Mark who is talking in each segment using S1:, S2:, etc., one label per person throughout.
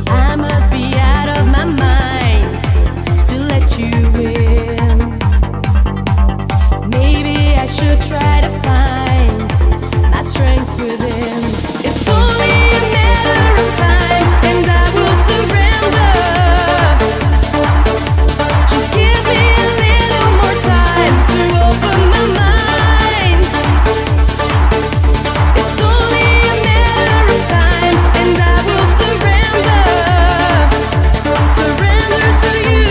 S1: I must be out of my mind to let you in. Maybe I should try to find my strength within. It's only a matter of time, and I will surrender. Just give me a little more time to open my mind. It's only a matter of time, and I will surrender to you.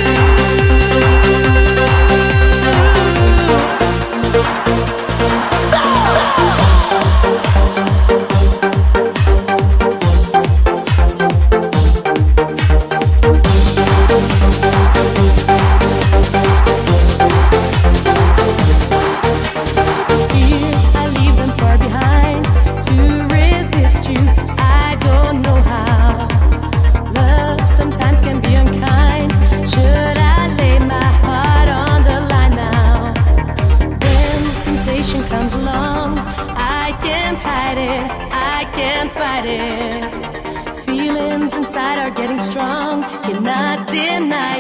S1: Fears, I leave them far behind. To resist you, I don't know how. Love sometimes can be unkind. Should I lay my heart on the line now? When temptation comes along, I can't hide it, I can't fight it. Feelings inside are getting strong, cannot deny